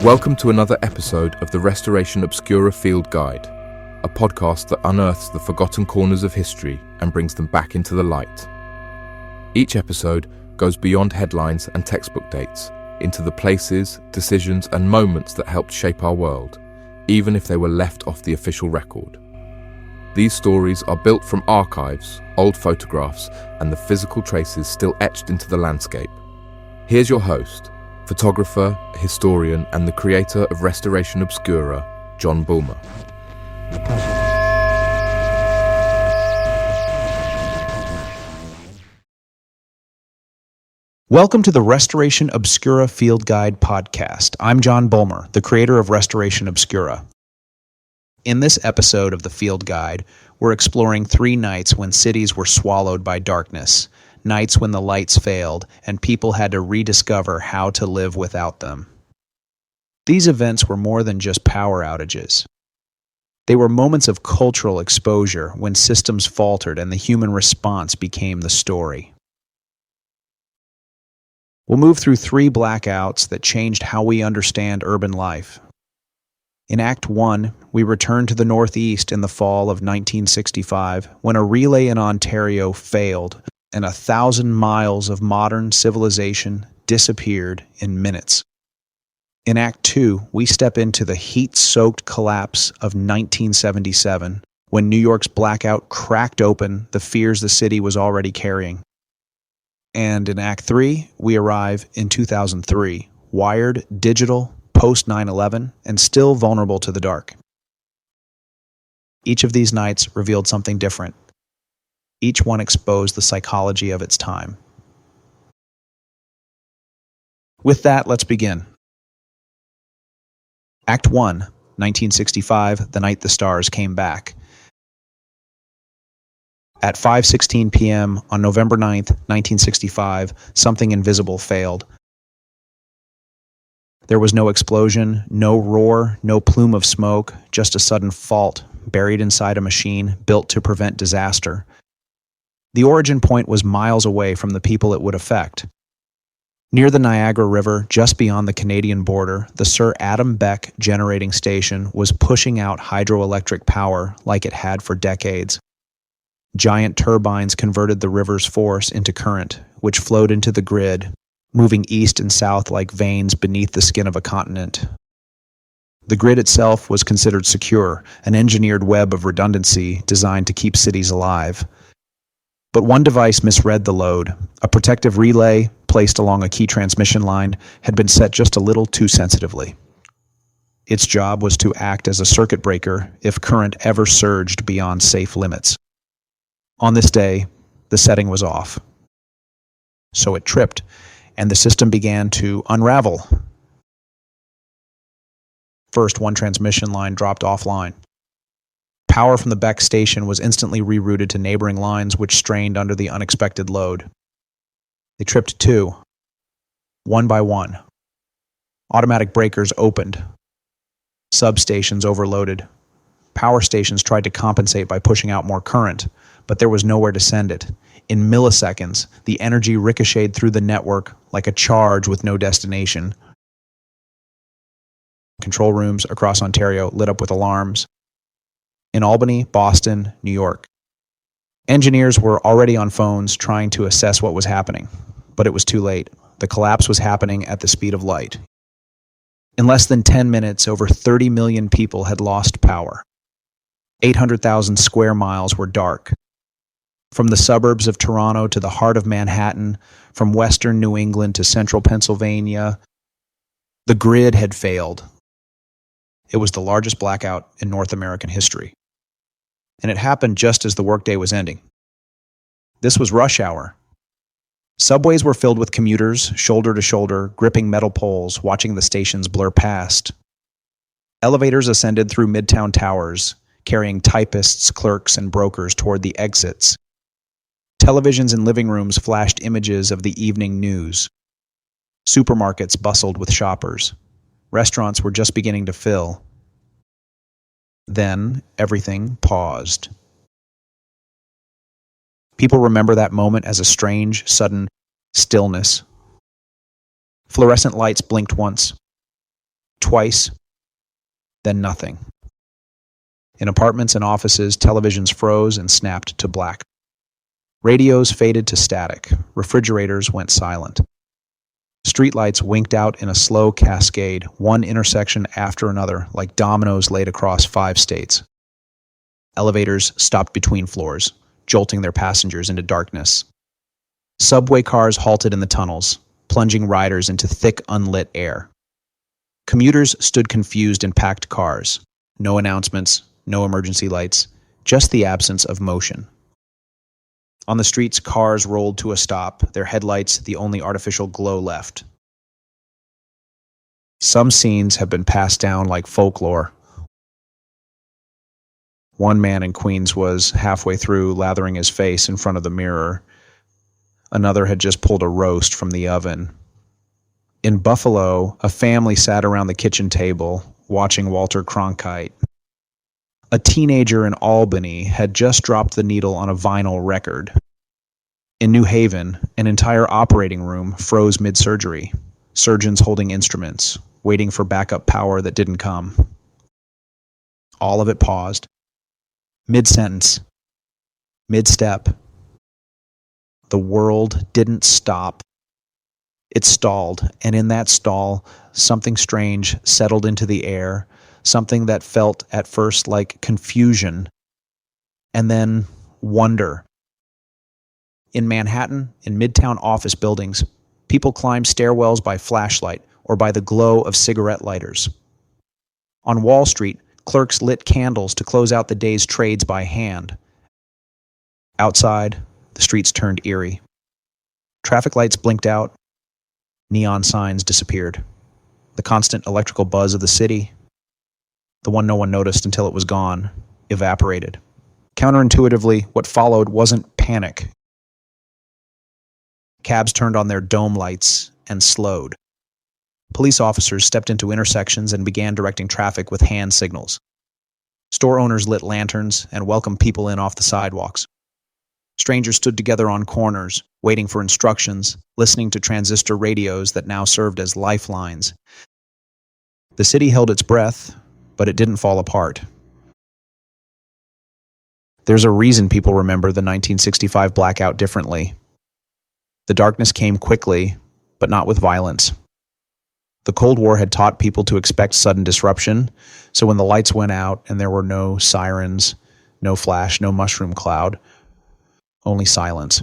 Welcome to another episode of the Restoration Obscura Field Guide, a podcast that unearths the forgotten corners of history and brings them back into the light. Each episode goes beyond headlines and textbook dates into the places, decisions, and moments that helped shape our world, even if they were left off the official record. These stories are built from archives, old photographs, and the physical traces still etched into the landscape. Here's your host, photographer, historian, and the creator of Restoration Obscura, John Bulmer. Welcome to the Restoration Obscura Field Guide podcast. I'm John Bulmer, the creator of Restoration Obscura. In this episode of the Field Guide, we're exploring 3 nights when cities were swallowed by darkness, nights when the lights failed and people had to rediscover how to live without them. These events were more than just power outages. They were moments of cultural exposure when systems faltered and the human response became the story. We'll move through 3 blackouts that changed how we understand urban life. In Act 1, we return to the Northeast in the fall of 1965 when a relay in Ontario failed and 1,000 miles of modern civilization disappeared in minutes. In Act 2, we step into the heat-soaked collapse of 1977 when New York's blackout cracked open the fears the city was already carrying. And in Act 3, we arrive in 2003, wired, digital, post 9/11, and still vulnerable to the dark. Each of these nights revealed something different. Each one exposed the psychology of its time. With that, let's begin. Act 1, 1965, the night the stars came back. At 5:16 p.m. on November 9th, 1965, something invisible failed. There was no explosion, no roar, no plume of smoke, just a sudden fault buried inside a machine built to prevent disaster. The origin point was miles away from the people it would affect. Near the Niagara River, just beyond the Canadian border, the Sir Adam Beck generating station was pushing out hydroelectric power like it had for decades. Giant turbines converted the river's force into current, which flowed into the grid, moving east and south like veins beneath the skin of a continent. The grid itself was considered secure, an engineered web of redundancy designed to keep cities alive. But one device misread the load. A protective relay, placed along a key transmission line, had been set just a little too sensitively. Its job was to act as a circuit breaker if current ever surged beyond safe limits. On this day, the setting was off. So it tripped, and the system began to unravel. First, one transmission line dropped offline. Power from the Beck station was instantly rerouted to neighboring lines which strained under the unexpected load. They tripped 2, one by one. Automatic breakers opened. Substations overloaded. Power stations tried to compensate by pushing out more current, but there was nowhere to send it. In milliseconds, the energy ricocheted through the network like a charge with no destination. Control rooms across Ontario lit up with alarms. In Albany, Boston, New York. Engineers were already on phones trying to assess what was happening, but it was too late. The collapse was happening at the speed of light. In less than 10 minutes, over 30 million people had lost power. 800,000 square miles were dark. From the suburbs of Toronto to the heart of Manhattan, from western New England to central Pennsylvania, the grid had failed. It was the largest blackout in North American history. And it happened just as the workday was ending. This was rush hour. Subways were filled with commuters, shoulder to shoulder, gripping metal poles, watching the stations blur past. Elevators ascended through Midtown towers, carrying typists, clerks, and brokers toward the exits. Televisions in living rooms flashed images of the evening news. Supermarkets bustled with shoppers. Restaurants were just beginning to fill. Then everything paused. People remember that moment as a strange, sudden stillness. Fluorescent lights blinked once. twice, then nothing. In apartments and offices, televisions froze and snapped to black. Radios faded to static. Refrigerators went silent. Streetlights winked out in a slow cascade, one intersection after another, like dominoes laid across 5 states. Elevators stopped between floors, jolting their passengers into darkness. Subway cars halted in the tunnels, plunging riders into thick, unlit air. Commuters stood confused in packed cars. No announcements, no emergency lights, just the absence of motion. On the streets, cars rolled to a stop, their headlights the only artificial glow left. Some scenes have been passed down like folklore. One man in Queens was halfway through lathering his face in front of the mirror. Another had just pulled a roast from the oven. In Buffalo, a family sat around the kitchen table, watching Walter Cronkite. A teenager in Albany had just dropped the needle on a vinyl record. In New Haven, an entire operating room froze mid-surgery, surgeons holding instruments, waiting for backup power that didn't come. All of it paused. Mid-sentence. Mid-step. The world didn't stop. It stalled, and in that stall, something strange settled into the air, something that felt at first like confusion, and then wonder. In Manhattan, in midtown office buildings, people climbed stairwells by flashlight or by the glow of cigarette lighters. On Wall Street, clerks lit candles to close out the day's trades by hand. Outside, the streets turned eerie. Traffic lights blinked out. Neon signs disappeared. The constant electrical buzz of the city, the one no one noticed until it was gone, evaporated. Counterintuitively, what followed wasn't panic. Cabs turned on their dome lights and slowed. Police officers stepped into intersections and began directing traffic with hand signals. Store owners lit lanterns and welcomed people in off the sidewalks. Strangers stood together on corners, waiting for instructions, listening to transistor radios that now served as lifelines. The city held its breath, but it didn't fall apart. There's a reason people remember the 1965 blackout differently. The darkness came quickly, but not with violence. The Cold War had taught people to expect sudden disruption, so when the lights went out and there were no sirens, no flash, no mushroom cloud, only silence,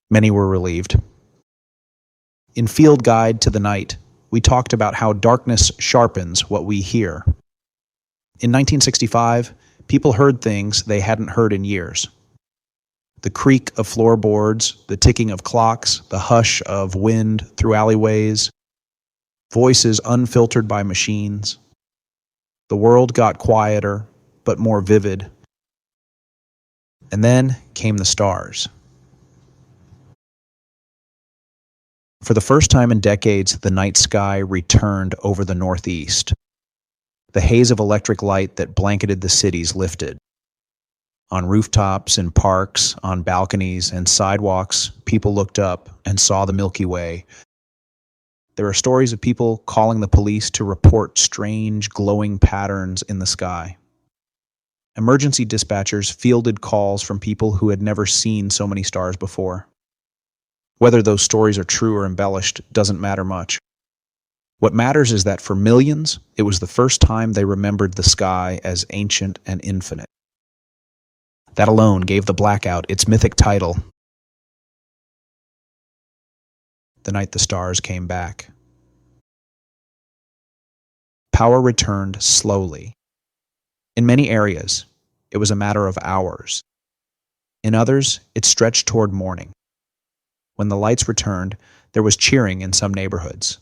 many were relieved. In Field Guide to the Night, we talked about how darkness sharpens what we hear. In 1965, people heard things they hadn't heard in years. The creak of floorboards, the ticking of clocks, the hush of wind through alleyways, voices unfiltered by machines. The world got quieter, but more vivid. And then came the stars. For the first time in decades, the night sky returned over the Northeast. The haze of electric light that blanketed the cities lifted. On rooftops, in parks, on balconies, and sidewalks, people looked up and saw the Milky Way. There are stories of people calling the police to report strange, glowing patterns in the sky. Emergency dispatchers fielded calls from people who had never seen so many stars before. Whether those stories are true or embellished doesn't matter much. What matters is that for millions, it was the first time they remembered the sky as ancient and infinite. That alone gave the blackout its mythic title, The Night the Stars Came Back. Power returned slowly. In many areas, it was a matter of hours. In others, it stretched toward morning. When the lights returned, there was cheering in some neighborhoods.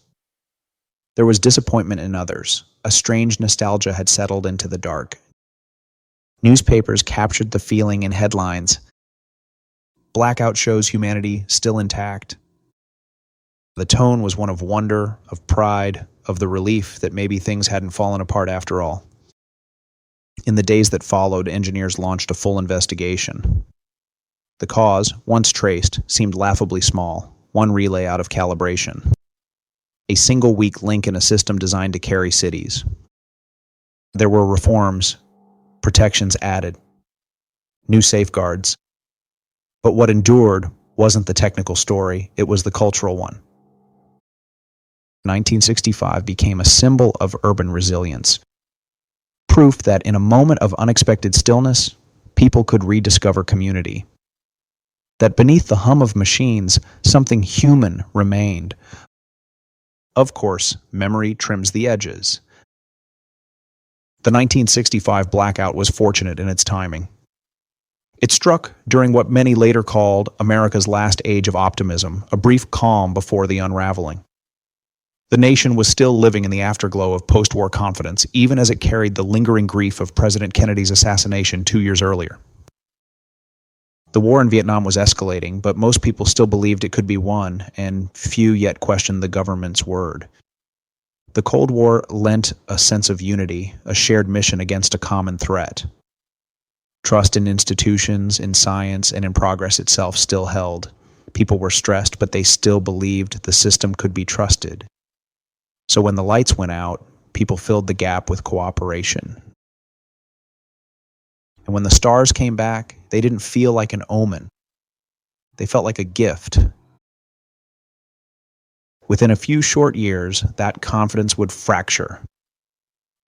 There was disappointment in others. A strange nostalgia had settled into the dark. Newspapers captured the feeling in headlines. Blackout shows humanity still intact. The tone was one of wonder, of pride, of the relief that maybe things hadn't fallen apart after all. In the days that followed, engineers launched a full investigation. The cause, once traced, seemed laughably small, one relay out of calibration. a single weak link in a system designed to carry cities. There were reforms, protections added, new safeguards. But what endured wasn't the technical story, it was the cultural one. 1965 became a symbol of urban resilience, proof that in a moment of unexpected stillness, people could rediscover community. That beneath the hum of machines, something human remained. Of course, memory trims the edges. The 1965 blackout was fortunate in its timing. It struck during what many later called America's last age of optimism, a brief calm before the unraveling. The nation was still living in the afterglow of post-war confidence, even as it carried the lingering grief of President Kennedy's assassination 2 years earlier. The war in Vietnam was escalating, but most people still believed it could be won, and few yet questioned the government's word. The Cold War lent a sense of unity, a shared mission against a common threat. Trust in institutions, in science, and in progress itself still held. People were stressed, but they still believed the system could be trusted. So when the lights went out, people filled the gap with cooperation. And when the stars came back, they didn't feel like an omen. They felt like a gift. Within a few short years, that confidence would fracture.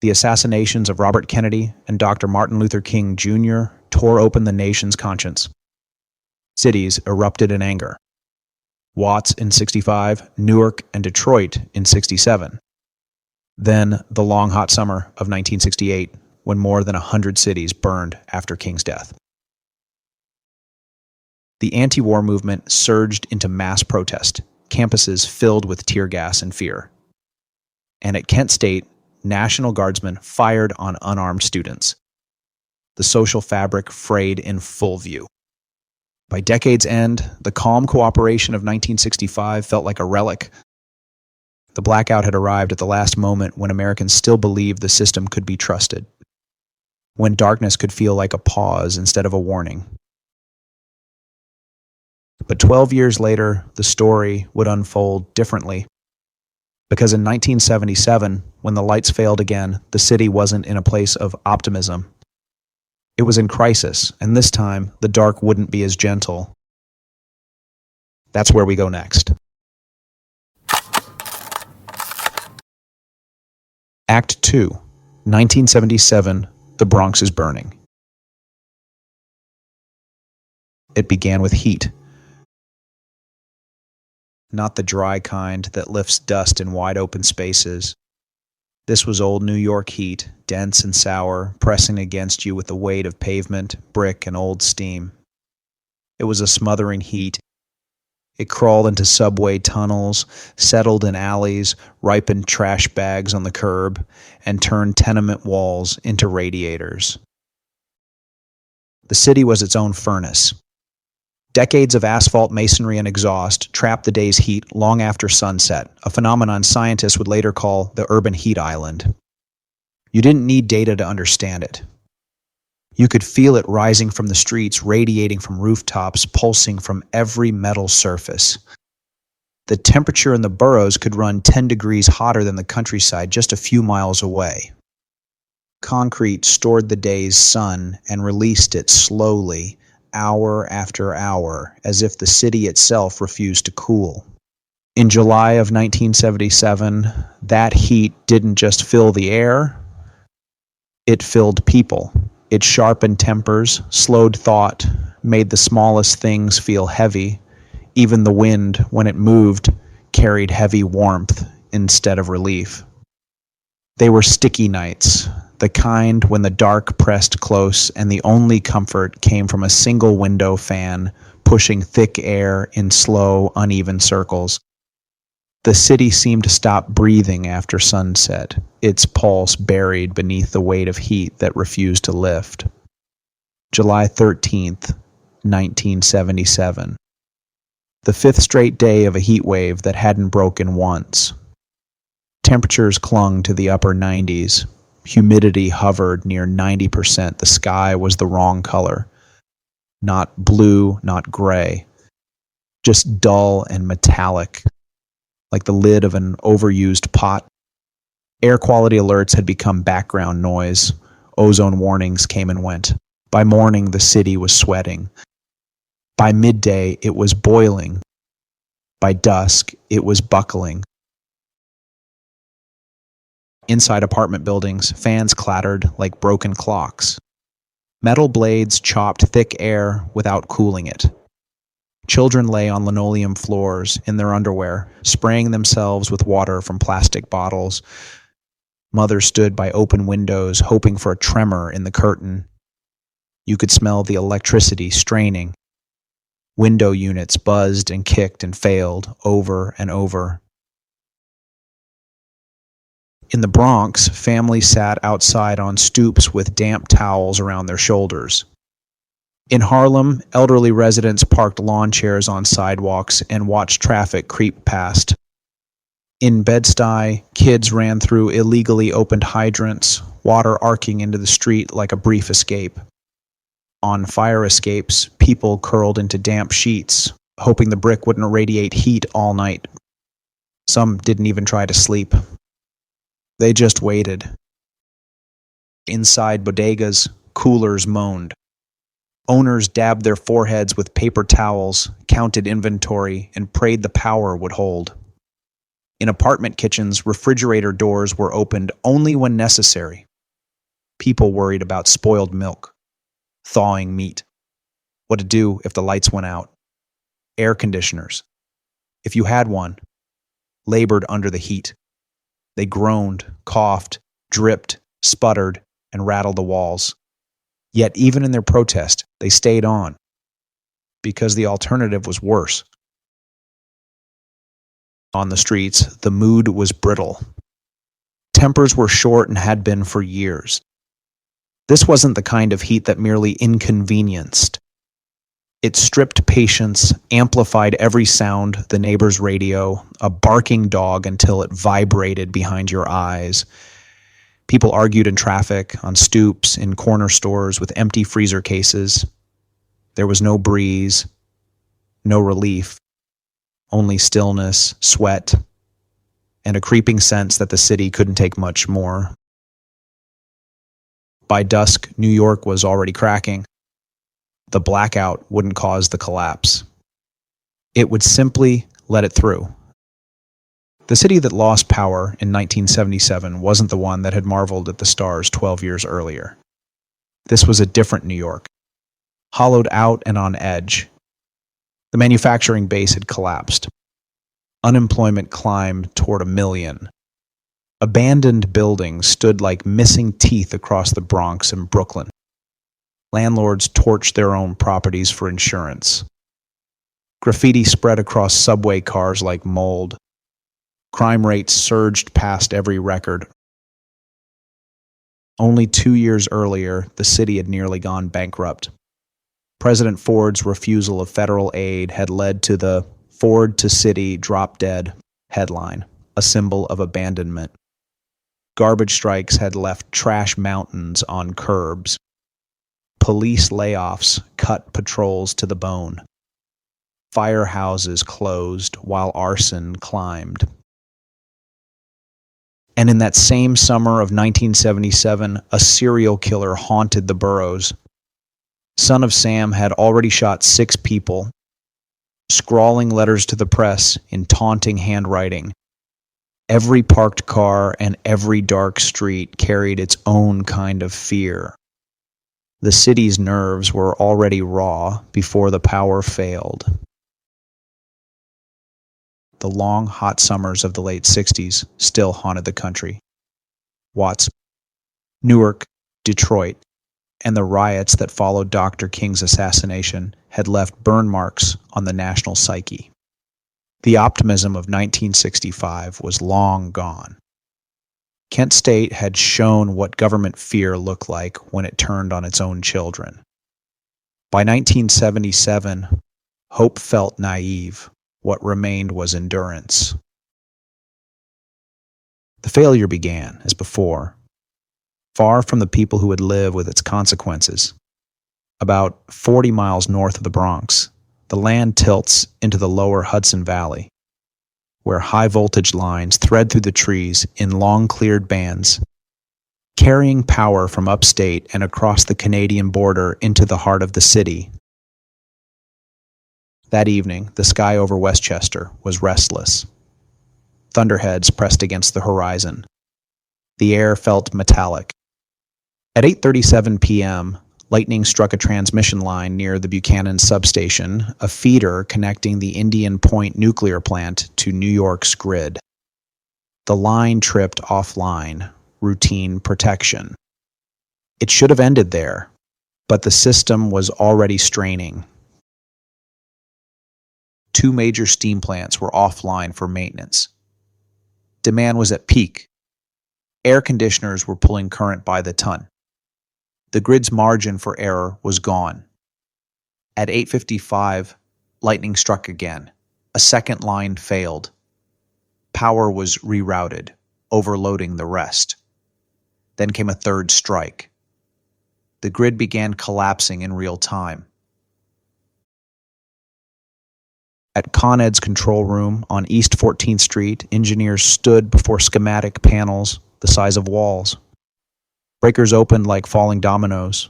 The assassinations of Robert Kennedy and Dr. Martin Luther King Jr. tore open the nation's conscience. Cities erupted in anger. Watts in 65, Newark and Detroit in 67. Then the long hot summer of 1968, when more than 100 cities burned after King's death. The anti-war movement surged into mass protest, campuses filled with tear gas and fear. And at Kent State, National Guardsmen fired on unarmed students. The social fabric frayed in full view. By decade's end, the calm cooperation of 1965 felt like a relic. The blackout had arrived at the last moment when Americans still believed the system could be trusted, when darkness could feel like a pause instead of a warning. But 12 years later, the story would unfold differently. Because in 1977, when the lights failed again, the city wasn't in a place of optimism. It was in crisis, and this time, the dark wouldn't be as gentle. That's where we go next. Act 2, 1977, The Bronx is Burning. It began with heat. Not the dry kind that lifts dust in wide open spaces. This was old New York heat, dense and sour, pressing against you with the weight of pavement, brick, and old steam. It was a smothering heat. It crawled into subway tunnels, settled in alleys, ripened trash bags on the curb, and turned tenement walls into radiators. The city was its own furnace. Decades of asphalt masonry and exhaust trapped the day's heat long after sunset, a phenomenon scientists would later call the urban heat island. You didn't need data to understand it. You could feel it rising from the streets, radiating from rooftops, pulsing from every metal surface. The temperature in the boroughs could run 10 degrees hotter than the countryside just a few miles away. Concrete stored the day's sun and released it slowly, hour after hour, as if the city itself refused to cool. In July of 1977, that heat didn't just fill the air, it filled people. It sharpened tempers, slowed thought, made the smallest things feel heavy. Even the wind, when it moved, carried heavy warmth instead of relief. They were sticky nights, the kind when the dark pressed close and the only comfort came from a single window fan pushing thick air in slow, uneven circles. The city seemed to stop breathing after sunset, its pulse buried beneath the weight of heat that refused to lift. July 13th, 1977. The fifth straight day of a heat wave that hadn't broken once. Temperatures clung to the upper 90s. Humidity hovered near 90%. The sky was the wrong color. Not blue, not gray. Just dull and metallic. like the lid of an overused pot. Air quality alerts had become background noise. Ozone warnings came and went. By morning, the city was sweating. By midday, it was boiling. By dusk, it was buckling. Inside apartment buildings, fans clattered like broken clocks. Metal blades chopped thick air without cooling it. Children lay on linoleum floors in their underwear, spraying themselves with water from plastic bottles. Mothers stood by open windows, hoping for a tremor in the curtain. You could smell the electricity straining. Window units buzzed and kicked and failed over and over. In the Bronx, families sat outside on stoops with damp towels around their shoulders. In Harlem, elderly residents parked lawn chairs on sidewalks and watched traffic creep past. In Bed-Stuy, kids ran through illegally opened hydrants, water arcing into the street like a brief escape. On fire escapes, people curled into damp sheets, hoping the brick wouldn't radiate heat all night. Some didn't even try to sleep. They just waited. Inside bodegas, coolers moaned. Owners dabbed their foreheads with paper towels, counted inventory, and prayed the power would hold. In apartment kitchens, refrigerator doors were opened only when necessary. People worried about spoiled milk, thawing meat, what to do if the lights went out. Air conditioners, if you had one, labored under the heat. They groaned, coughed, dripped, sputtered, and rattled the walls. Yet even in their protest, they stayed on, because the alternative was worse. On the streets, the mood was brittle. Tempers were short and had been for years. This wasn't the kind of heat that merely inconvenienced. It stripped patience, amplified every sound, the neighbor's radio, a barking dog until it vibrated behind your eyes. People argued in traffic, on stoops, in corner stores with empty freezer cases. There was no breeze, no relief, only stillness, sweat, and a creeping sense that the city couldn't take much more. By dusk, New York was already cracking. The blackout wouldn't cause the collapse. It would simply let it through. The city that lost power in 1977 wasn't the one that had marveled at the stars 12 years earlier. This was a different New York, hollowed out and on edge. The manufacturing base had collapsed. Unemployment climbed toward 1 million. Abandoned buildings stood like missing teeth across the Bronx and Brooklyn. Landlords torched their own properties for insurance. Graffiti spread across subway cars like mold. Crime rates surged past every record. Only 2 years earlier, the city had nearly gone bankrupt. President Ford's refusal of federal aid had led to the "Ford to City Drop Dead" headline, a symbol of abandonment. Garbage strikes had left trash mountains on curbs. Police layoffs cut patrols to the bone. Firehouses closed while arson climbed. And in that same summer of 1977, a serial killer haunted the boroughs. Son of Sam had already shot 6 people, scrawling letters to the press in taunting handwriting. Every parked car and every dark street carried its own kind of fear. The city's nerves were already raw before the power failed. The long, hot summers of the late 60s still haunted the country. Watts, Newark, Detroit, and the riots that followed Dr. King's assassination had left burn marks on the national psyche. The optimism of 1965 was long gone. Kent State had shown what government fear looked like when it turned on its own children. By 1977, hope felt naive. What remained was endurance. The failure began, as before, far from the people who would live with its consequences. About 40 miles north of the Bronx, the land tilts into the lower Hudson Valley. where high-voltage lines thread through the trees in long cleared bands, carrying power from upstate and across the Canadian border into the heart of the city. That evening, the sky over Westchester was restless. Thunderheads pressed against the horizon. The air felt metallic. At 8:37 p.m., lightning struck a transmission line near the Buchanan substation, a feeder connecting the Indian Point nuclear plant to New York's grid. The line tripped offline, routine protection. It should have ended there, but the system was already straining. 2 major steam plants were offline for maintenance. Demand was at peak. Air conditioners were pulling current by the ton. The grid's margin for error was gone. At 8:55, lightning struck again. A second line failed. Power was rerouted, overloading the rest. Then came a third strike. The grid began collapsing in real time. At Con Ed's control room on East 14th Street, engineers stood before schematic panels the size of walls. Breakers opened like falling dominoes.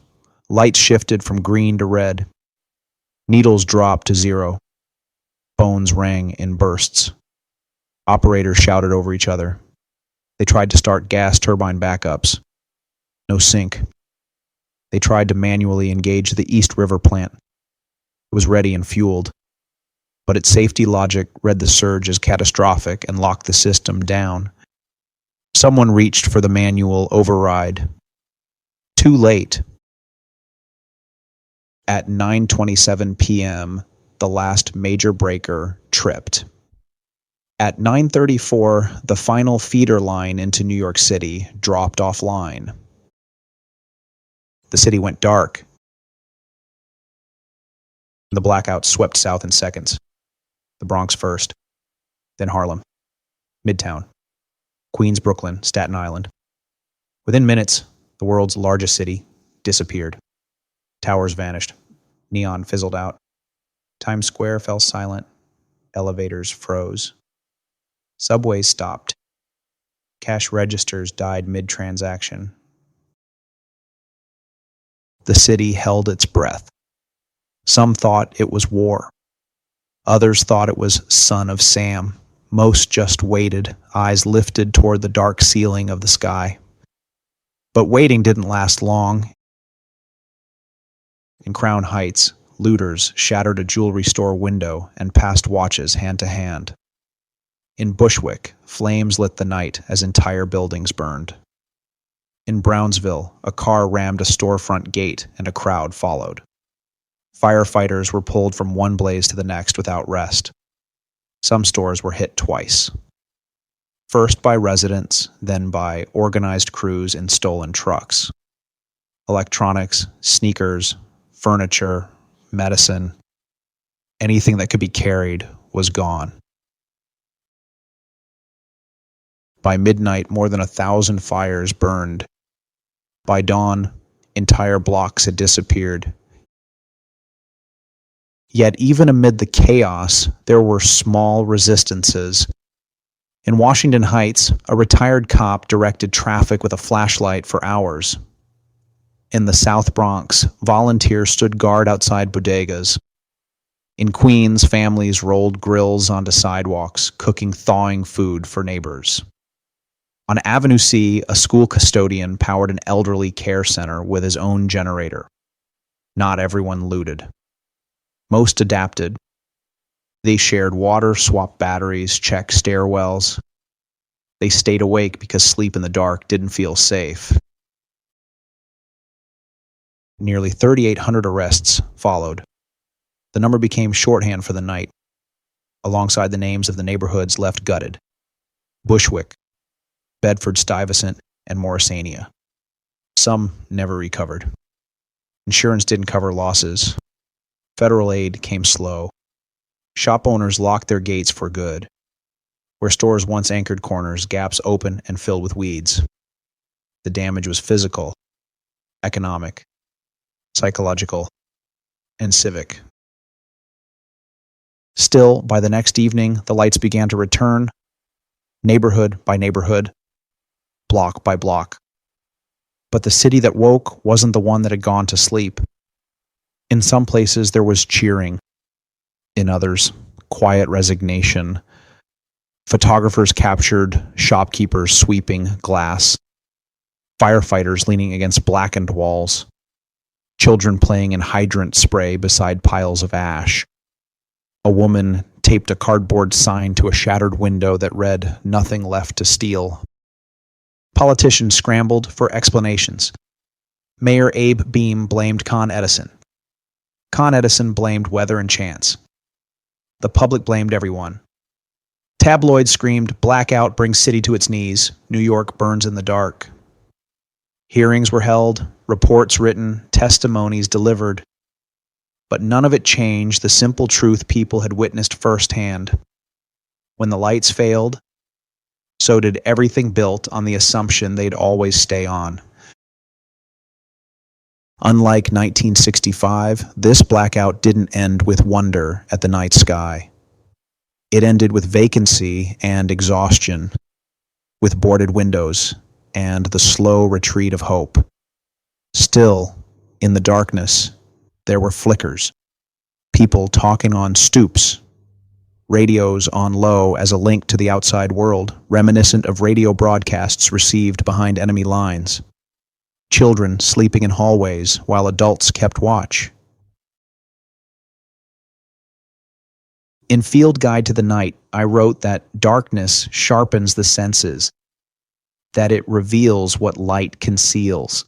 Lights shifted from green to red. Needles dropped to zero. Phones rang in bursts. Operators shouted over each other. They tried to start gas turbine backups. No sync. They tried to manually engage the East River plant. It was ready and fueled, but its safety logic read the surge as catastrophic and locked the system down. Someone reached for the manual override. Too late. At 9:27 p.m., the last major breaker tripped. At 9:34, the final feeder line into New York City dropped offline. The city went dark. The blackouts swept south in seconds. The Bronx first, then Harlem, Midtown, Queens, Brooklyn, Staten Island. Within minutes, the world's largest city disappeared. Towers vanished. Neon fizzled out. Times Square fell silent. Elevators froze. Subways stopped. Cash registers died mid-transaction. The city held its breath. Some thought it was war. Others thought it was Son of Sam. Most just waited, eyes lifted toward the dark ceiling of the sky. But waiting didn't last long. In Crown Heights, looters shattered a jewelry store window and passed watches hand to hand. In Bushwick, flames lit the night as entire buildings burned. In Brownsville, a car rammed a storefront gate and a crowd followed. Firefighters were pulled from one blaze to the next without rest. Some stores were hit twice. First by residents, then by organized crews in stolen trucks. Electronics, sneakers, furniture, medicine, anything that could be carried was gone. By midnight, more than 1,000 fires burned. By dawn, entire blocks had disappeared. Yet even amid the chaos, there were small resistances. In Washington Heights, a retired cop directed traffic with a flashlight for hours. In the South Bronx, volunteers stood guard outside bodegas. In Queens, families rolled grills onto sidewalks, cooking thawing food for neighbors. On Avenue C, a school custodian powered an elderly care center with his own generator. Not everyone looted. Most adapted. They shared water, swapped batteries, checked stairwells. They stayed awake because sleep in the dark didn't feel safe. Nearly 3,800 arrests followed. The number became shorthand for the night, alongside the names of the neighborhoods left gutted: Bushwick, Bedford-Stuyvesant, and Morrisania. Some never recovered. Insurance didn't cover losses. Federal aid came slow. Shop owners locked their gates for good. Where stores once anchored corners, gaps open and filled with weeds. The damage was physical, economic, psychological, and civic. Still, by the next evening, the lights began to return, neighborhood by neighborhood, block by block. But the city that woke wasn't the one that had gone to sleep. In some places, there was cheering. In others, quiet resignation. Photographers captured shopkeepers sweeping glass, firefighters leaning against blackened walls, children playing in hydrant spray beside piles of ash. A woman taped a cardboard sign to a shattered window that read, "Nothing left to steal." Politicians scrambled for explanations. Mayor Abe Beame blamed Con Edison. Con Edison blamed weather and chance. The public blamed everyone. Tabloids screamed, "Blackout brings city to its knees. New York burns in the dark." Hearings were held, reports written, testimonies delivered. But none of it changed the simple truth people had witnessed firsthand. When the lights failed, so did everything built on the assumption they'd always stay on. Unlike 1965, this blackout didn't end with wonder at the night sky. It ended with vacancy and exhaustion, with boarded windows and the slow retreat of hope. Still, in the darkness, there were flickers. People talking on stoops, radios on low as a link to the outside world, reminiscent of radio broadcasts received behind enemy lines. Children sleeping in hallways while adults kept watch. In Field Guide to the Night, I wrote that darkness sharpens the senses, that it reveals what light conceals.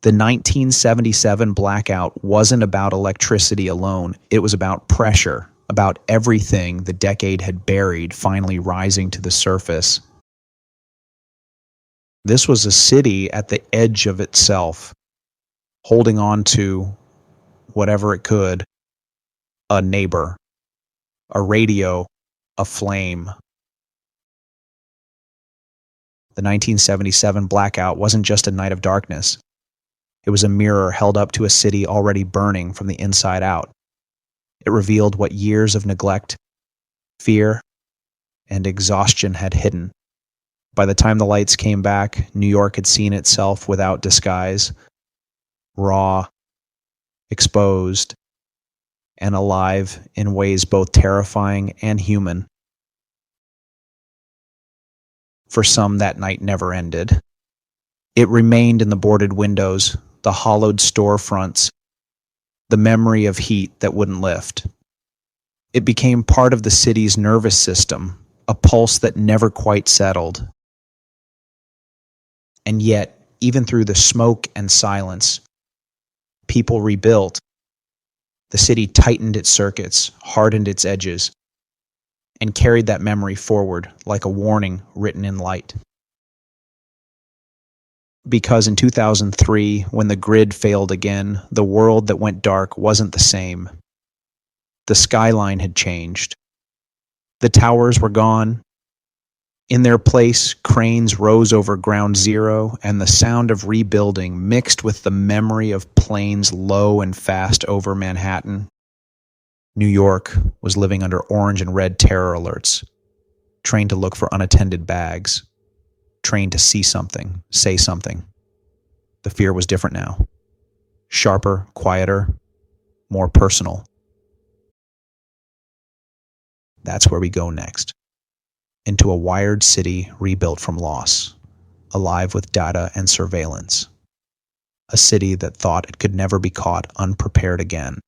The 1977 blackout wasn't about electricity alone. It was about pressure, about everything the decade had buried finally rising to the surface. This was a city at the edge of itself, holding on to whatever it could, a neighbor, a radio, a flame. The 1977 blackout wasn't just a night of darkness. It was a mirror held up to a city already burning from the inside out. It revealed what years of neglect, fear, and exhaustion had hidden. By the time the lights came back, New York had seen itself without disguise, raw, exposed, and alive in ways both terrifying and human. For some, that night never ended. It remained in the boarded windows, the hollowed storefronts, the memory of heat that wouldn't lift. It became part of the city's nervous system, a pulse that never quite settled. And yet, even through the smoke and silence, people rebuilt. The city tightened its circuits, hardened its edges, and carried that memory forward like a warning written in light. Because in 2003, when the grid failed again, the world that went dark wasn't the same. The skyline had changed. The towers were gone. In their place, cranes rose over ground zero, and the sound of rebuilding mixed with the memory of planes low and fast over Manhattan. New York was living under orange and red terror alerts, trained to look for unattended bags, trained to see something, say something. The fear was different now. Sharper, quieter, more personal. That's where we go next. Into a wired city rebuilt from loss, alive with data and surveillance. A city that thought it could never be caught unprepared again,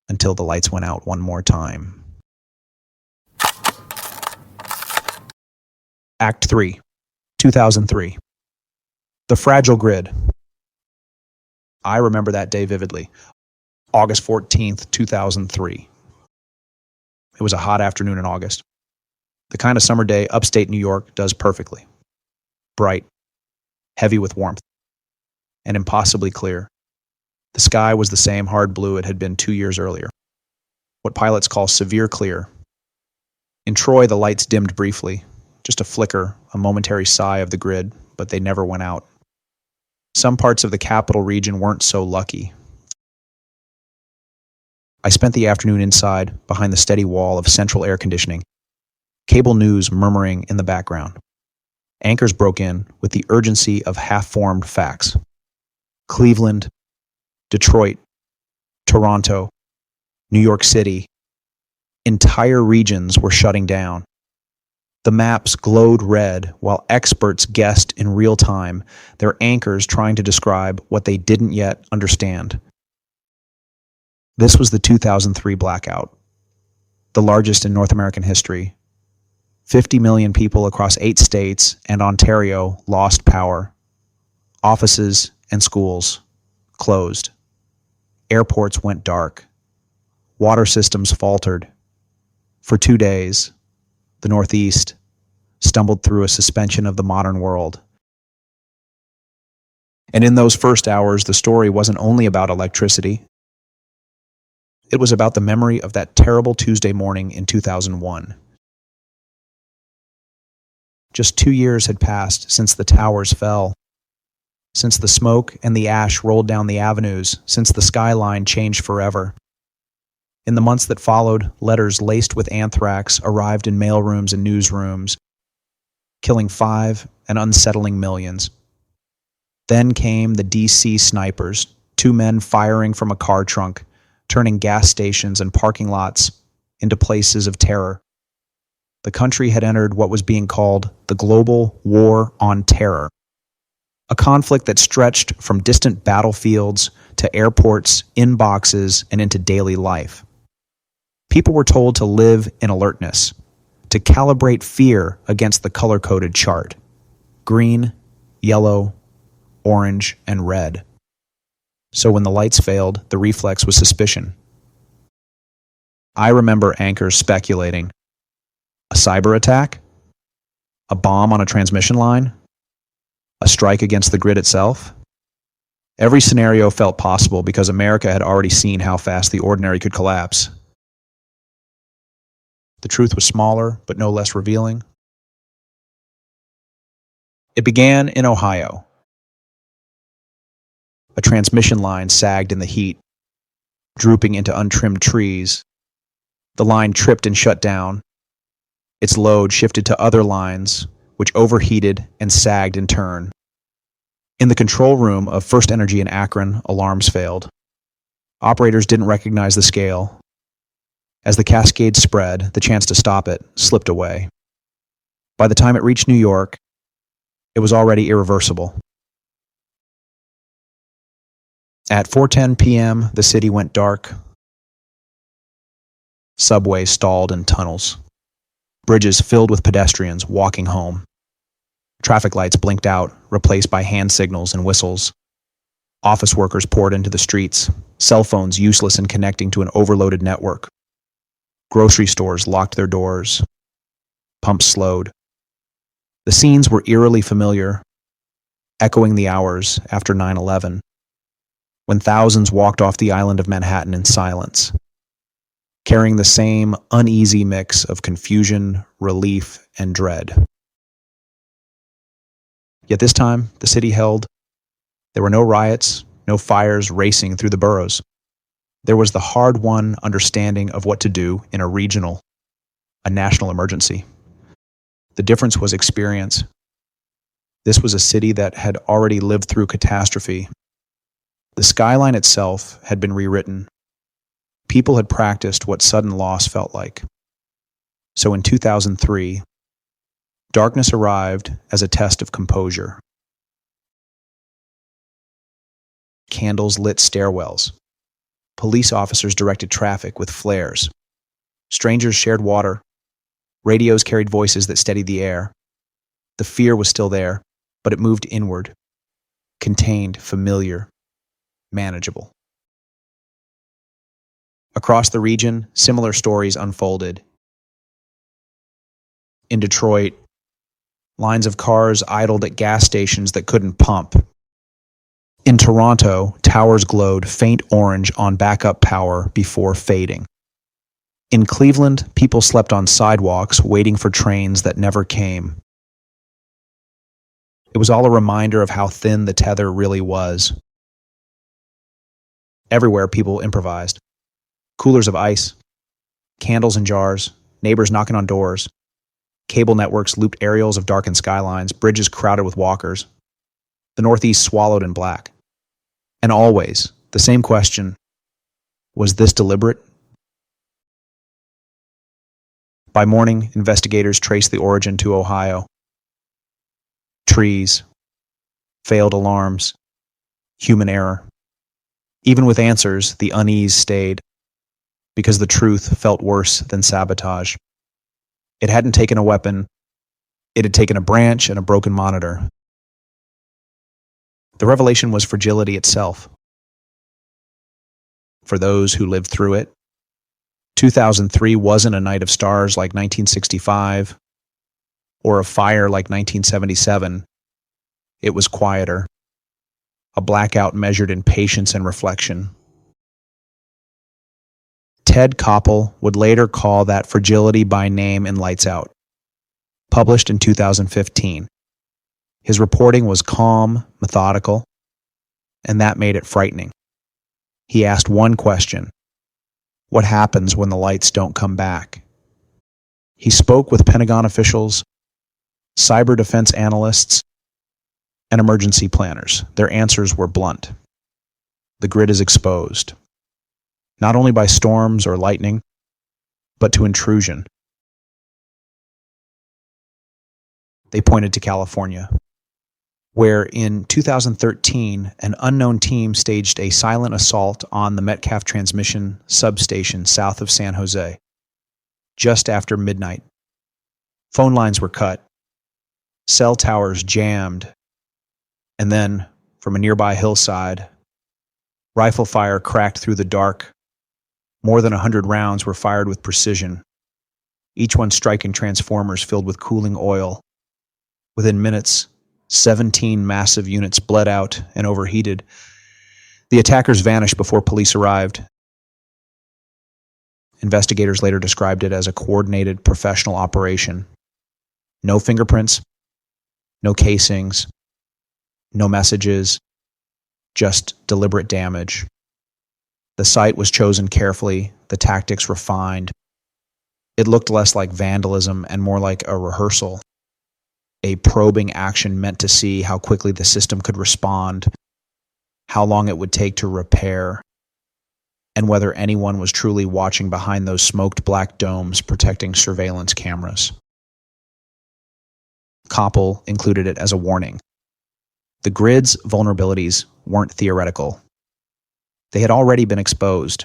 until the lights went out one more time. Act 3, 2003. The Fragile Grid. I remember that day vividly. August 14th, 2003. It was a hot afternoon in August. The kind of summer day upstate New York does perfectly. Bright, heavy with warmth, and impossibly clear. The sky was the same hard blue it had been 2 years earlier. What pilots call severe clear. In Troy, the lights dimmed briefly. Just a flicker, a momentary sigh of the grid, but they never went out. Some parts of the capital region weren't so lucky. I spent the afternoon inside, behind the steady wall of central air conditioning, cable news murmuring in the background. Anchors broke in with the urgency of half-formed facts. Cleveland, Detroit, Toronto, New York City. Entire regions were shutting down. The maps glowed red while experts guessed in real time, their anchors trying to describe what they didn't yet understand. This was the 2003 blackout, the largest in North American history. 50 million people across 8 states and Ontario lost power. Offices and schools closed. Airports went dark. Water systems faltered. For 2 days, the Northeast stumbled through a suspension of the modern world. And in those first hours, the story wasn't only about electricity. It was about the memory of that terrible Tuesday morning in 2001. Just 2 years had passed since the towers fell, since the smoke and the ash rolled down the avenues, since the skyline changed forever. In the months that followed, letters laced with anthrax arrived in mailrooms and newsrooms, killing 5 and unsettling millions. Then came the DC snipers, 2 men firing from a car trunk, turning gas stations and parking lots into places of terror. The country had entered what was being called the Global War on Terror, a conflict that stretched from distant battlefields to airports, inboxes, and into daily life. People were told to live in alertness, to calibrate fear against the color-coded chart: green, yellow, orange, and red. So when the lights failed, the reflex was suspicion. I remember anchors speculating: a cyber attack? A bomb on a transmission line? A strike against the grid itself? Every scenario felt possible because America had already seen how fast the ordinary could collapse. The truth was smaller, but no less revealing. It began in Ohio. A transmission line sagged in the heat, drooping into untrimmed trees. The line tripped and shut down. Its load shifted to other lines, which overheated and sagged in turn. In the control room of First Energy in Akron, alarms failed. Operators didn't recognize the scale. As the cascade spread, the chance to stop it slipped away. By the time it reached New York, it was already irreversible. At 4:10 p.m., the city went dark. Subways stalled in tunnels. Bridges filled with pedestrians walking home. Traffic lights blinked out, replaced by hand signals and whistles. Office workers poured into the streets, cell phones useless in connecting to an overloaded network. Grocery stores locked their doors. Pumps slowed. The scenes were eerily familiar, echoing the hours after 9/11, when thousands walked off the island of Manhattan in silence, carrying the same uneasy mix of confusion, relief, and dread. Yet this time, the city held. There were no riots, no fires racing through the boroughs. There was the hard-won understanding of what to do in a regional, a national emergency. The difference was experience. This was a city that had already lived through catastrophe. The skyline itself had been rewritten. People had practiced what sudden loss felt like. So in 2003, darkness arrived as a test of composure. Candles lit stairwells. Police officers directed traffic with flares. Strangers shared water. Radios carried voices that steadied the air. The fear was still there, but it moved inward, contained, familiar, manageable. Across the region, similar stories unfolded. In Detroit, lines of cars idled at gas stations that couldn't pump. In Toronto, towers glowed faint orange on backup power before fading. In Cleveland, people slept on sidewalks waiting for trains that never came. It was all a reminder of how thin the tether really was. Everywhere, people improvised. Coolers of ice, candles in jars, neighbors knocking on doors, cable networks looped aerials of darkened skylines, bridges crowded with walkers, the Northeast swallowed in black. And always, the same question, was this deliberate? By morning, investigators traced the origin to Ohio. Trees, failed alarms, human error. Even with answers, the unease stayed, because the truth felt worse than sabotage. It hadn't taken a weapon, it had taken a branch and a broken monitor. The revelation was fragility itself. For those who lived through it, 2003 wasn't a night of stars like 1965 or a fire like 1977. It was quieter, a blackout measured in patience and reflection. Ted Koppel would later call that fragility by name in Lights Out, published in 2015. His reporting was calm, methodical, and that made it frightening. He asked one question: what happens when the lights don't come back? He spoke with Pentagon officials, cyber defense analysts, and emergency planners. Their answers were blunt. The grid is exposed, not only by storms or lightning, but to intrusion. They pointed to California, where in 2013, an unknown team staged a silent assault on the Metcalf transmission substation south of San Jose, just after midnight. Phone lines were cut, cell towers jammed, and then, from a nearby hillside, rifle fire cracked through the dark. More than 100 rounds were fired with precision, each one striking transformers filled with cooling oil. Within minutes, 17 massive units bled out and overheated. The attackers vanished before police arrived. Investigators later described it as a coordinated professional operation. No fingerprints, no casings, no messages, just deliberate damage. The site was chosen carefully, the tactics refined. It looked less like vandalism and more like a rehearsal, a probing action meant to see how quickly the system could respond, how long it would take to repair, and whether anyone was truly watching behind those smoked black domes protecting surveillance cameras. Koppel included it as a warning. The grid's vulnerabilities weren't theoretical. They had already been exposed.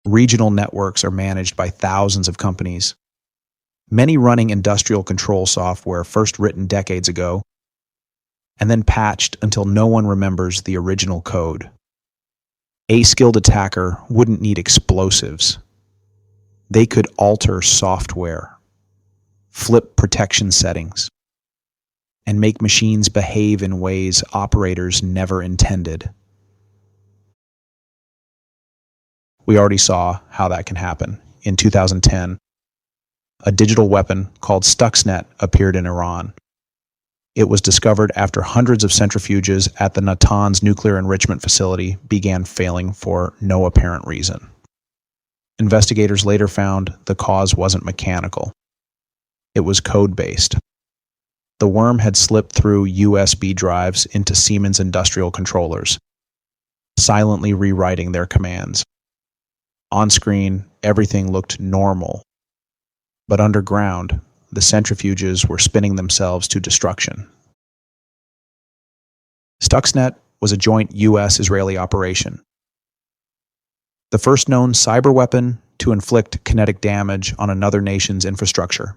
Regional networks are managed by thousands of companies, many running industrial control software first written decades ago, and then patched until no one remembers the original code. A skilled attacker wouldn't need explosives. They could alter software, flip protection settings, and make machines behave in ways operators never intended. We already saw how that can happen. In 2010, a digital weapon called Stuxnet appeared in Iran. It was discovered after hundreds of centrifuges at the Natanz nuclear enrichment facility began failing for no apparent reason. Investigators later found the cause wasn't mechanical. It was code-based. The worm had slipped through USB drives into Siemens industrial controllers, silently rewriting their commands. On screen, everything looked normal, but underground, the centrifuges were spinning themselves to destruction. Stuxnet was a joint U.S.-Israeli operation, the first known cyber weapon to inflict kinetic damage on another nation's infrastructure.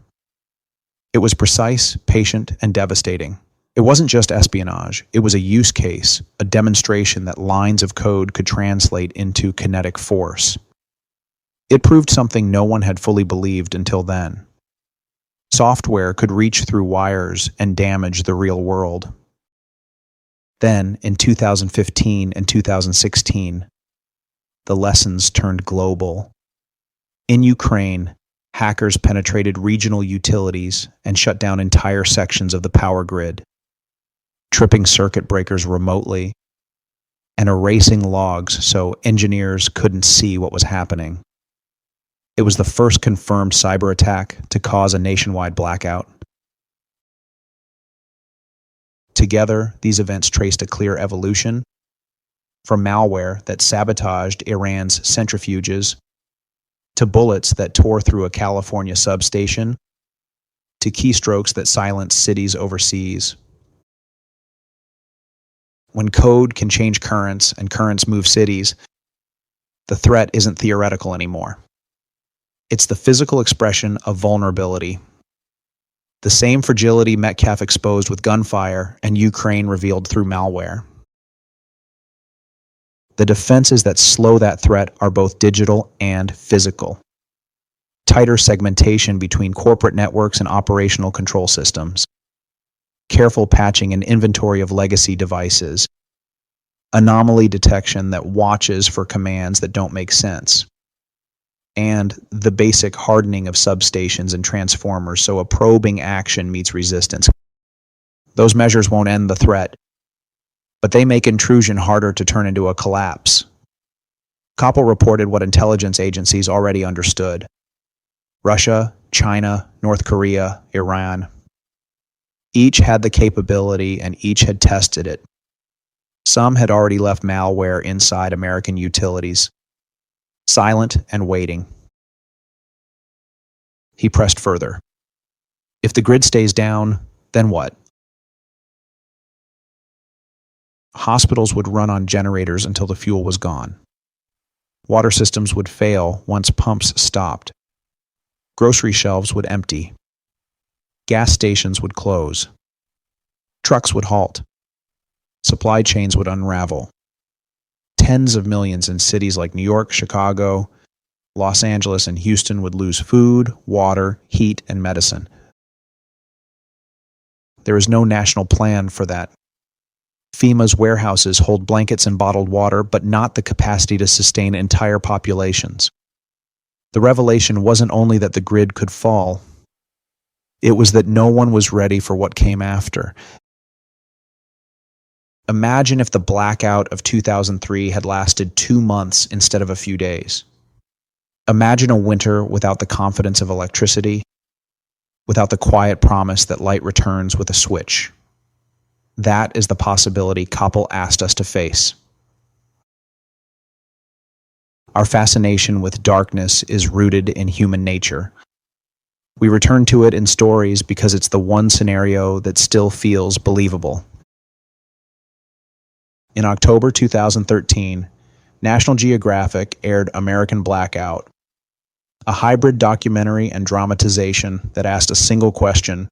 It was precise, patient, and devastating. It wasn't just espionage. It was a use case, a demonstration that lines of code could translate into kinetic force. It proved something no one had fully believed until then. Software could reach through wires and damage the real world. Then, in 2015 and 2016, the lessons turned global. In Ukraine, hackers penetrated regional utilities and shut down entire sections of the power grid, tripping circuit breakers remotely, and erasing logs so engineers couldn't see what was happening. It was the first confirmed cyber attack to cause a nationwide blackout. Together, these events traced a clear evolution from malware that sabotaged Iran's centrifuges to bullets that tore through a California substation to keystrokes that silenced cities overseas. When code can change currents and currents move cities, the threat isn't theoretical anymore. It's the physical expression of vulnerability. The same fragility Metcalf exposed with gunfire and Ukraine revealed through malware. The defenses that slow that threat are both digital and physical. Tighter segmentation between corporate networks and operational control systems. Careful patching and inventory of legacy devices. Anomaly detection that watches for commands that don't make sense. And the basic hardening of substations and transformers so a probing action meets resistance. Those measures won't end the threat, but they make intrusion harder to turn into a collapse. Koppel reported what intelligence agencies already understood. Russia, China, North Korea, Iran. Each had the capability and each had tested it. Some had already left malware inside American utilities, silent and waiting. He pressed further. If the grid stays down, then what? Hospitals would run on generators until the fuel was gone. Water systems would fail once pumps stopped. Grocery shelves would empty. Gas stations would close. Trucks would halt. Supply chains would unravel. Tens of millions in cities like New York, Chicago, Los Angeles, and Houston would lose food, water, heat, and medicine. There is no national plan for that. FEMA's warehouses hold blankets and bottled water, but not the capacity to sustain entire populations. The revelation wasn't only that the grid could fall, it was that no one was ready for what came after. Imagine if the blackout of 2003 had lasted 2 months instead of a few days. Imagine a winter without the confidence of electricity, without the quiet promise that light returns with a switch. That is the possibility Koppel asked us to face. Our fascination with darkness is rooted in human nature. We return to it in stories because it's the one scenario that still feels believable. In October 2013, National Geographic aired American Blackout, a hybrid documentary and dramatization that asked a single question: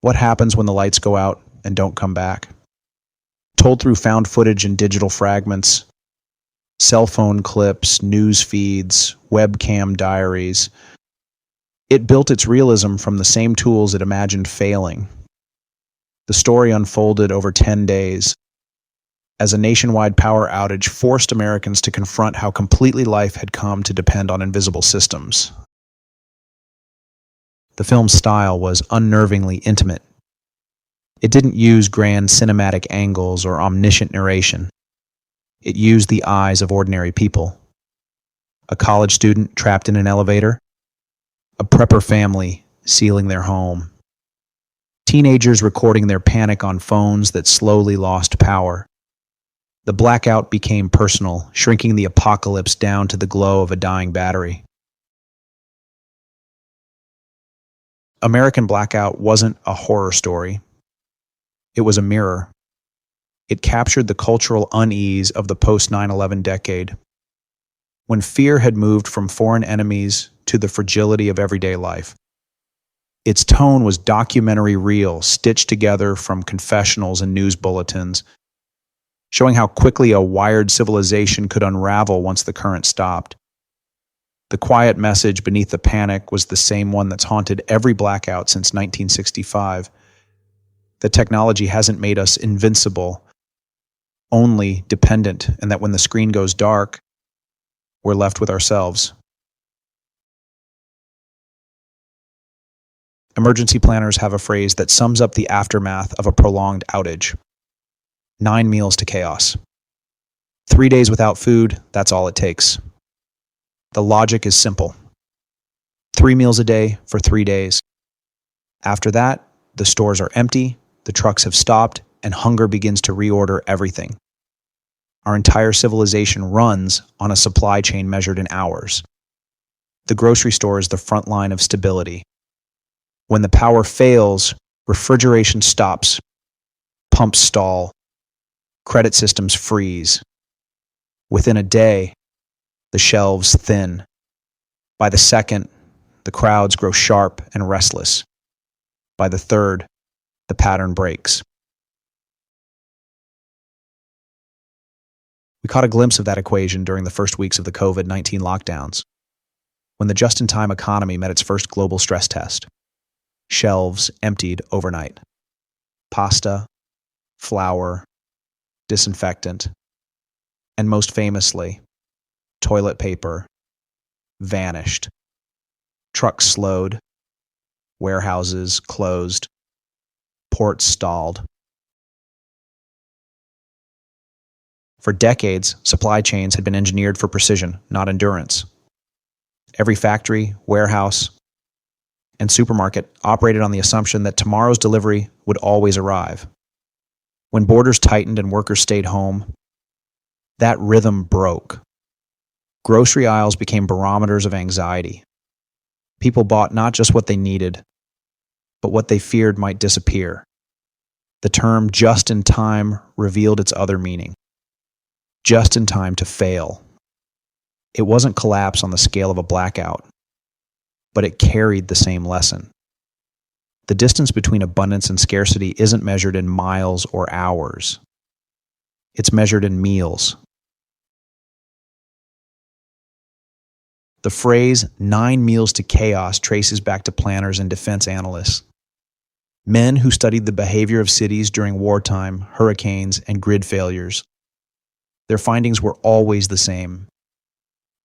what happens when the lights go out and don't come back? Told through found footage and digital fragments, cell phone clips, news feeds, webcam diaries. It built its realism from the same tools it imagined failing. The story unfolded over 10 days, as a nationwide power outage forced Americans to confront how completely life had come to depend on invisible systems. The film's style was unnervingly intimate. It didn't use grand cinematic angles or omniscient narration. It used the eyes of ordinary people. A college student trapped in an elevator, a prepper family sealing their home, teenagers recording their panic on phones that slowly lost power. The blackout became personal, shrinking the apocalypse down to the glow of a dying battery. American Blackout wasn't a horror story. It was a mirror. It captured the cultural unease of the post-9/11 decade, when fear had moved from foreign enemies to the fragility of everyday life. Its tone was documentary reel, stitched together from confessionals and news bulletins, showing how quickly a wired civilization could unravel once the current stopped. The quiet message beneath the panic was the same one that's haunted every blackout since 1965. That technology hasn't made us invincible, only dependent, and that when the screen goes dark, we're left with ourselves. Emergency planners have a phrase that sums up the aftermath of a prolonged outage: 9 meals to chaos. 3 days without food, that's all it takes. The logic is simple. 3 meals a day for 3 days. After that, the stores are empty, the trucks have stopped, and hunger begins to reorder everything. Our entire civilization runs on a supply chain measured in hours. The grocery store is the front line of stability. When the power fails, refrigeration stops, pumps stall, credit systems freeze. Within a day, the shelves thin. By the second, the crowds grow sharp and restless. By the third, the pattern breaks. We caught a glimpse of that equation during the first weeks of the COVID-19 lockdowns, when the just-in-time economy met its first global stress test. Shelves emptied overnight. Pasta, flour, disinfectant, and most famously, toilet paper vanished. Trucks slowed, warehouses closed, ports stalled. For decades, supply chains had been engineered for precision, not endurance. Every factory, warehouse, and supermarket operated on the assumption that tomorrow's delivery would always arrive. When borders tightened and workers stayed home, that rhythm broke. Grocery aisles became barometers of anxiety. People bought not just what they needed, but what they feared might disappear. The term just in time revealed its other meaning. Just in time to fail. It wasn't collapse on the scale of a blackout, but it carried the same lesson. The distance between abundance and scarcity isn't measured in miles or hours. It's measured in meals. The phrase 9 meals to chaos traces back to planners and defense analysts. Men who studied the behavior of cities during wartime, hurricanes, and grid failures. Their findings were always the same.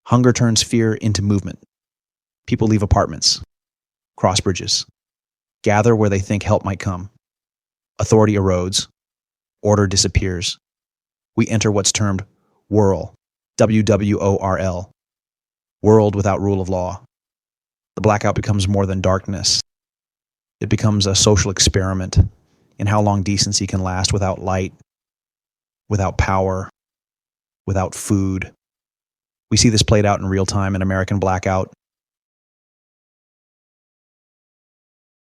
Hunger turns fear into movement. People leave apartments, cross bridges, gather where they think help might come. Authority erodes. Order disappears. We enter what's termed whirl, WWORL, world without rule of law. The blackout becomes more than darkness. It becomes a social experiment in how long decency can last without light, without power, without food. We see this played out in real time in American Blackout.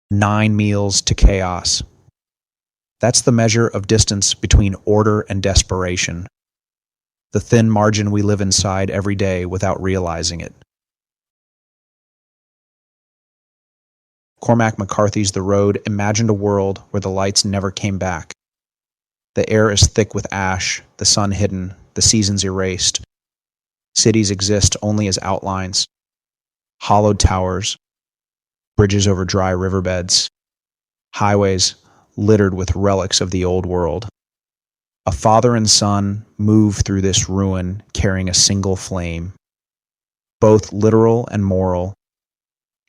9 meals to chaos. That's the measure of distance between order and desperation. The thin margin we live inside every day without realizing it. Cormac McCarthy's The Road imagined a world where the lights never came back. The air is thick with ash, the sun hidden, the seasons erased. Cities exist only as outlines, hollowed towers, bridges over dry riverbeds, highways littered with relics of the old world. A father and son move through this ruin carrying a single flame, both literal and moral,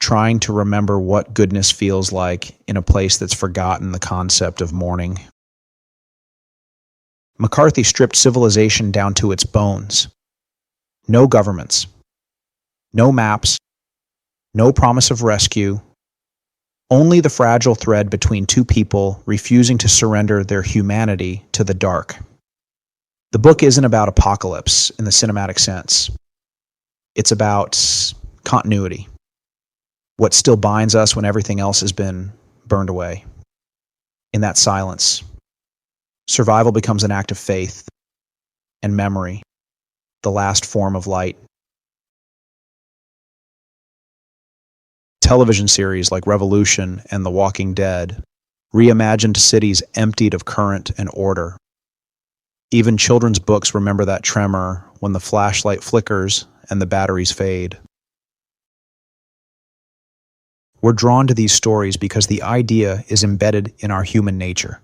trying to remember what goodness feels like in a place that's forgotten the concept of mourning. McCarthy stripped civilization down to its bones. No governments, no maps, no promise of rescue, only the fragile thread between two people refusing to surrender their humanity to the dark. The book isn't about apocalypse in the cinematic sense. It's about continuity. What still binds us when everything else has been burned away. In that silence, survival becomes an act of faith and memory, the last form of light. Television series like Revolution and The Walking Dead reimagined cities emptied of current and order. Even children's books remember that tremor when the flashlight flickers and the batteries fade. We're drawn to these stories because the idea is embedded in our human nature.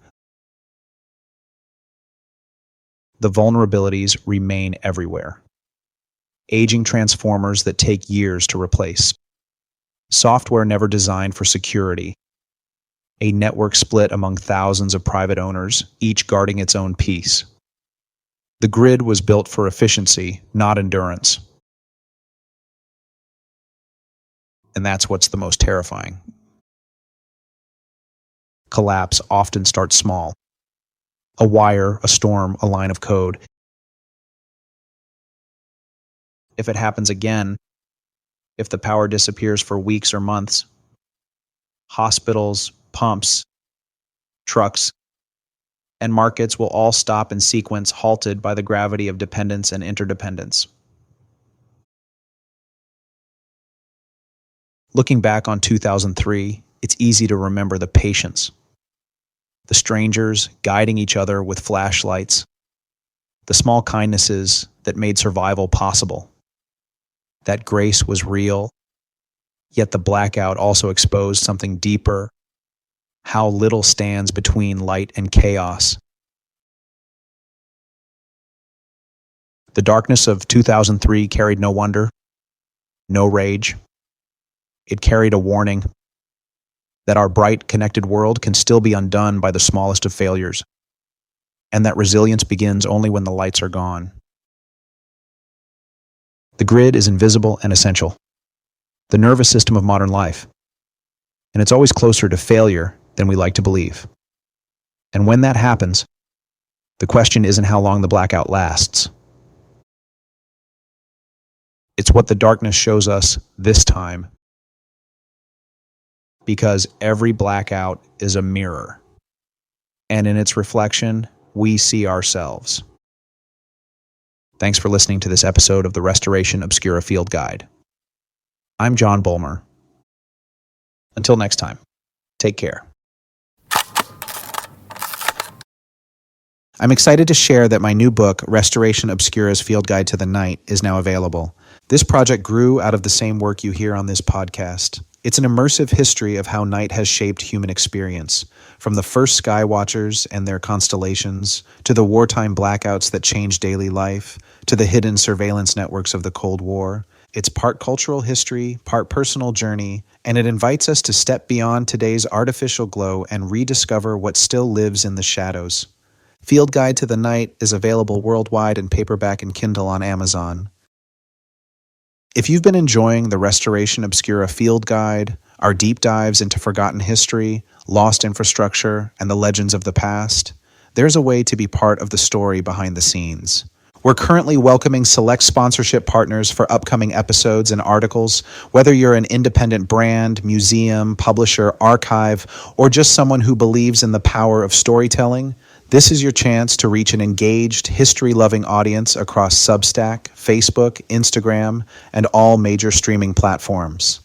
The vulnerabilities remain everywhere. Aging transformers that take years to replace. Software never designed for security. A network split among thousands of private owners, each guarding its own piece. The grid was built for efficiency, not endurance. And that's what's the most terrifying. Collapse often starts small. A wire, a storm, a line of code. If it happens again, if the power disappears for weeks or months, hospitals, pumps, trucks, and markets will all stop in sequence, halted by the gravity of dependence and interdependence. Looking back on 2003, it's easy to remember the patience. The strangers guiding each other with flashlights. The small kindnesses that made survival possible. That grace was real, yet the blackout also exposed something deeper, how little stands between light and chaos. The darkness of 2003 carried no wonder, no rage. It carried a warning that our bright, connected world can still be undone by the smallest of failures, and that resilience begins only when the lights are gone. The grid is invisible and essential, the nervous system of modern life, and it's always closer to failure than we like to believe. And when that happens, the question isn't how long the blackout lasts. It's what the darkness shows us this time, because every blackout is a mirror, and in its reflection, we see ourselves. Thanks for listening to this episode of the Restoration Obscura Field Guide. I'm John Bulmer. Until next time, take care. I'm excited to share that my new book, Restoration Obscura's Field Guide to the Night, is now available. This project grew out of the same work you hear on this podcast. It's an immersive history of how night has shaped human experience, from the first sky watchers and their constellations, to the wartime blackouts that changed daily life, to the hidden surveillance networks of the Cold War. It's part cultural history, part personal journey, and it invites us to step beyond today's artificial glow and rediscover what still lives in the shadows. Field Guide to the Night is available worldwide in paperback and Kindle on Amazon. If you've been enjoying the Restoration Obscura Field Guide, our deep dives into forgotten history, lost infrastructure, and the legends of the past, there's a way to be part of the story behind the scenes. We're currently welcoming select sponsorship partners for upcoming episodes and articles, whether you're an independent brand, museum, publisher, archive, or just someone who believes in the power of storytelling. This is your chance to reach an engaged, history-loving audience across Substack, Facebook, Instagram, and all major streaming platforms.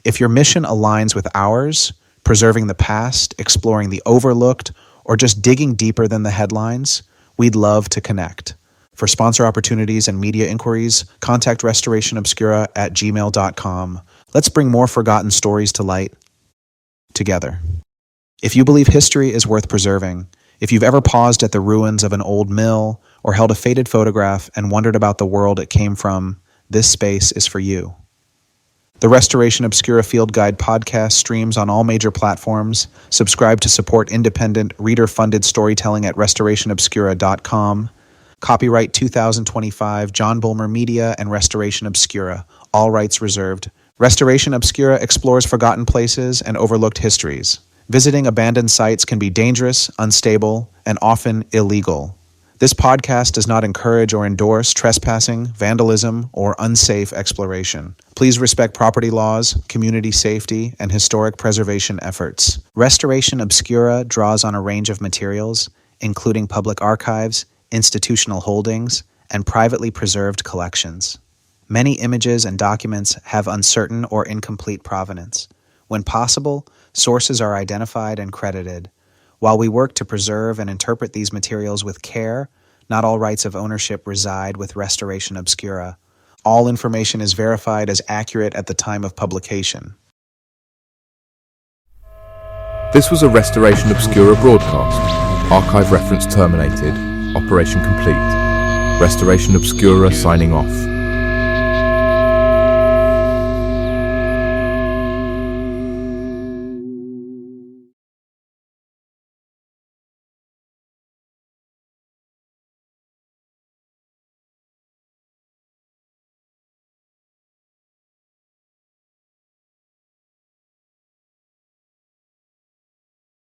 If your mission aligns with ours, preserving the past, exploring the overlooked, or just digging deeper than the headlines, we'd love to connect. For sponsor opportunities and media inquiries, contact restorationobscura@gmail.com. Let's bring more forgotten stories to light together. If you believe history is worth preserving, if you've ever paused at the ruins of an old mill or held a faded photograph and wondered about the world it came from, this space is for you. The Restoration Obscura Field Guide podcast streams on all major platforms. Subscribe to support independent, reader-funded storytelling at restorationobscura.com. Copyright 2025, John Bulmer Media and Restoration Obscura. All rights reserved. Restoration Obscura explores forgotten places and overlooked histories. Visiting abandoned sites can be dangerous, unstable, and often illegal. This podcast does not encourage or endorse trespassing, vandalism, or unsafe exploration. Please respect property laws, community safety, and historic preservation efforts. Restoration Obscura draws on a range of materials, including public archives, institutional holdings, and privately preserved collections. Many images and documents have uncertain or incomplete provenance. When possible, sources are identified and credited. While we work to preserve and interpret these materials with care, not all rights of ownership reside with Restoration Obscura. All information is verified as accurate at the time of publication. This was a Restoration Obscura broadcast. Archive reference terminated. Operation complete. Restoration Obscura signing off.